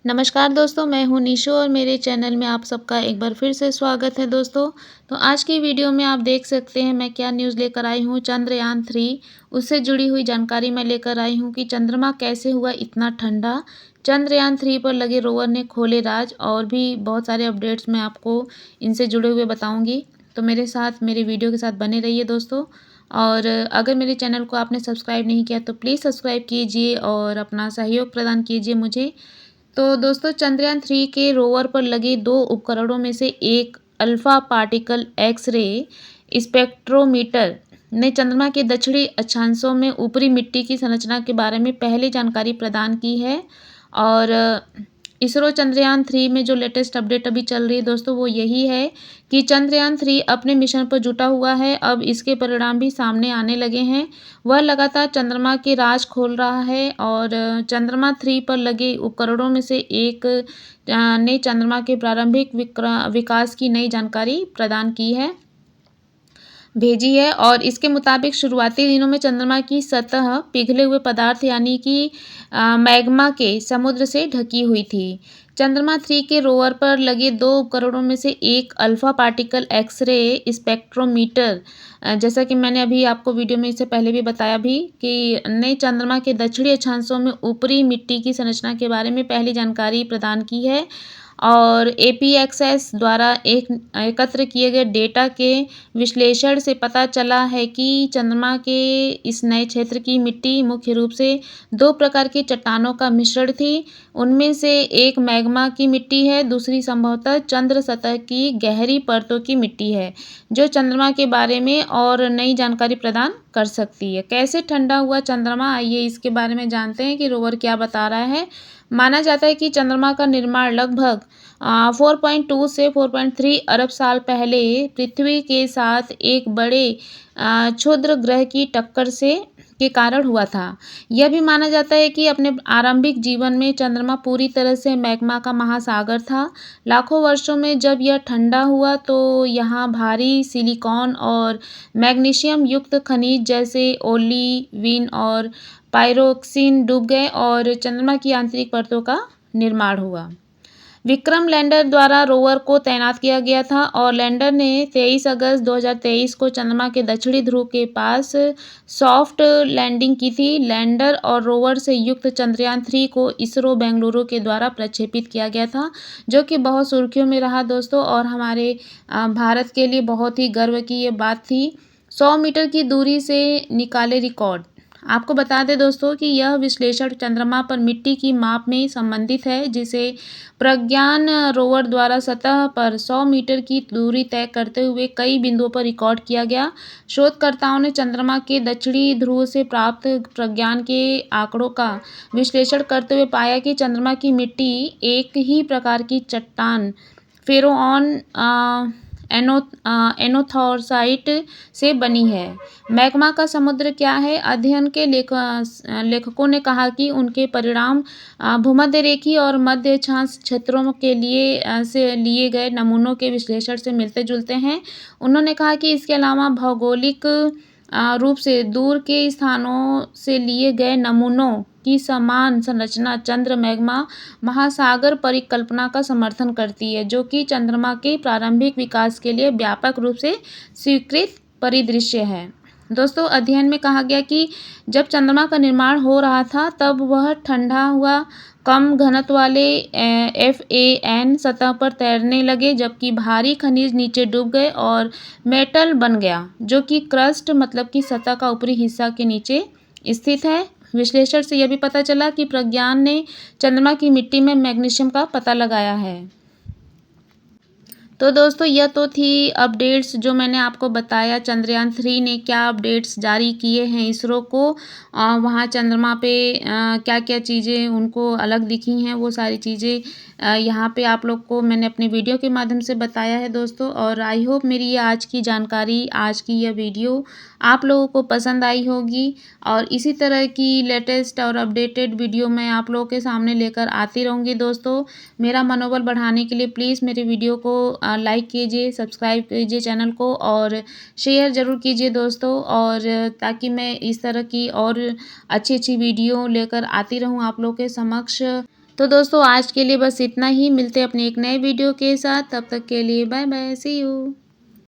नमस्कार दोस्तों, मैं हूँ निशो और मेरे चैनल में आप सबका एक बार फिर से स्वागत है दोस्तों। तो आज की वीडियो में आप देख सकते हैं मैं क्या न्यूज़ लेकर आई हूँ। चंद्रयान-3 उससे जुड़ी हुई जानकारी मैं लेकर आई हूँ कि चंद्रमा कैसे हुआ इतना ठंडा। चंद्रयान-3 पर लगे रोवर ने खोले राज और भी बहुत सारे अपडेट्स मैं आपको इनसे जुड़े हुए बताऊँगी। तो मेरे साथ मेरे वीडियो के साथ बने रहिए दोस्तों। और अगर मेरे चैनल को आपने सब्सक्राइब नहीं किया तो प्लीज़ सब्सक्राइब कीजिए और अपना सहयोग प्रदान कीजिए मुझे। तो दोस्तों चंद्रयान-3 के रोवर पर लगे 2 उपकरणों में से एक अल्फा पार्टिकल एक्स-रे स्पेक्ट्रोमीटर ने चंद्रमा के दक्षिणी अक्षांशों में ऊपरी मिट्टी की संरचना के बारे में पहली जानकारी प्रदान की है। और इसरो चंद्रयान-3 में जो लेटेस्ट अपडेट अभी चल रही है दोस्तों वो यही है कि चंद्रयान-3 अपने मिशन पर जुटा हुआ है। अब इसके परिणाम भी सामने आने लगे हैं। वह लगातार चंद्रमा के राज खोल रहा है और चंद्रमा-3 पर लगे उपकरणों में से एक ने चंद्रमा के प्रारंभिक विकास की नई जानकारी प्रदान की है भेजी है। और इसके मुताबिक शुरुआती दिनों में चंद्रमा की सतह पिघले हुए पदार्थ यानी कि मैग्मा के समुद्र से ढकी हुई थी। चंद्रमा-3 के रोवर पर लगे 2 उपकरणों में से एक अल्फा पार्टिकल एक्स-रे स्पेक्ट्रोमीटर, जैसा कि मैंने अभी आपको वीडियो में इससे पहले भी बताया भी कि ने चंद्रमा के दक्षिणी अक्षांशों में ऊपरी मिट्टी की संरचना के बारे में पहली जानकारी प्रदान की है। और एपीएक्सएस द्वारा एकत्र किए गए डेटा के विश्लेषण से पता चला है कि चंद्रमा के इस नए क्षेत्र की मिट्टी मुख्य रूप से 2 प्रकार की चट्टानों का मिश्रण थी। उनमें से एक मैग्मा की मिट्टी है, दूसरी संभवतः चंद्र सतह की गहरी परतों की मिट्टी है, जो चंद्रमा के बारे में और नई जानकारी प्रदान कर सकती है। कैसे ठंडा हुआ चंद्रमा, आइए इसके बारे में जानते हैं कि रोवर क्या बता रहा है। माना जाता है कि चंद्रमा का निर्माण लगभग 4.2 से 4.3 अरब साल पहले पृथ्वी के साथ एक बड़े क्षुद्र ग्रह की टक्कर से के कारण हुआ था। यह भी माना जाता है कि अपने आरंभिक जीवन में चंद्रमा पूरी तरह से मैग्मा का महासागर था। लाखों वर्षों में जब यह ठंडा हुआ तो यहाँ भारी सिलिकॉन और मैग्नीशियम युक्त खनिज जैसे ओलिविन और पायरोक्सिन डूब गए और चंद्रमा की आंतरिक परतों का निर्माण हुआ। विक्रम लैंडर द्वारा रोवर को तैनात किया गया था और लैंडर ने 23 अगस्त 2023 को चंद्रमा के दक्षिणी ध्रुव के पास सॉफ्ट लैंडिंग की थी। लैंडर और रोवर से युक्त चंद्रयान-3 को इसरो बेंगलुरु के द्वारा प्रक्षेपित किया गया था, जो कि बहुत सुर्खियों में रहा दोस्तों और हमारे भारत के लिए बहुत ही गर्व की ये बात थी। 100 मीटर की दूरी से निकाले रिकॉर्ड। आपको बता दें दोस्तों कि यह विश्लेषण चंद्रमा पर मिट्टी की माप में संबंधित है, जिसे प्रज्ञान रोवर द्वारा सतह पर 100 मीटर की दूरी तय करते हुए कई बिंदुओं पर रिकॉर्ड किया गया। शोधकर्ताओं ने चंद्रमा के दक्षिणी ध्रुव से प्राप्त प्रज्ञान के आंकड़ों का विश्लेषण करते हुए पाया कि चंद्रमा की मिट्टी एक ही प्रकार की चट्टान फेरोऑन एनोथोरसाइट से बनी है। मैग्मा का समुद्र क्या है? अध्ययन के लेखकों ने कहा कि उनके परिणाम भूमध्य रेखीय और मध्य अक्षांश क्षेत्रों के लिए से लिए गए नमूनों के विश्लेषण से मिलते जुलते हैं। उन्होंने कहा कि इसके अलावा भौगोलिक रूप से दूर के स्थानों से लिए गए नमूनों की समान संरचना चंद्र मैग्मा महासागर परिकल्पना का समर्थन करती है, जो कि चंद्रमा के प्रारंभिक विकास के लिए व्यापक रूप से स्वीकृत परिदृश्य है। दोस्तों अध्ययन में कहा गया कि जब चंद्रमा का निर्माण हो रहा था तब वह ठंडा हुआ कम घनत्व वाले FAN सतह पर तैरने लगे, जबकि भारी खनिज नीचे डूब गए और मेटल बन गया, जो कि क्रस्ट मतलब कि सतह का ऊपरी हिस्सा के नीचे स्थित है। विश्लेषण से यह भी पता चला कि प्रज्ञान ने चंद्रमा की मिट्टी में मैग्नीशियम का पता लगाया है। तो दोस्तों यह तो थी अपडेट्स जो मैंने आपको बताया चंद्रयान-3 ने क्या अपडेट्स जारी किए हैं इसरो को। वहाँ चंद्रमा पे क्या क्या चीज़ें उनको अलग दिखी हैं, वो सारी चीज़ें यहाँ पे आप लोग को मैंने अपने वीडियो के माध्यम से बताया है दोस्तों। और आई होप मेरी ये आज की जानकारी, आज की यह वीडियो आप लोगों को पसंद आई होगी। और इसी तरह की लेटेस्ट और अपडेटेड वीडियो मैं आप लोगों के सामने लेकर आती रहूँगी दोस्तों। मेरा मनोबल बढ़ाने के लिए प्लीज़ मेरे वीडियो को लाइक कीजिए, सब्सक्राइब कीजिए चैनल को और शेयर ज़रूर कीजिए दोस्तों। और ताकि मैं इस तरह की और अच्छी अच्छी वीडियो लेकर आती रहूँ आप लोग के समक्ष। तो दोस्तों आज के लिए बस इतना ही, मिलते हैं अपनी एक नए वीडियो के साथ, तब तक के लिए बाय बाय, सी यू।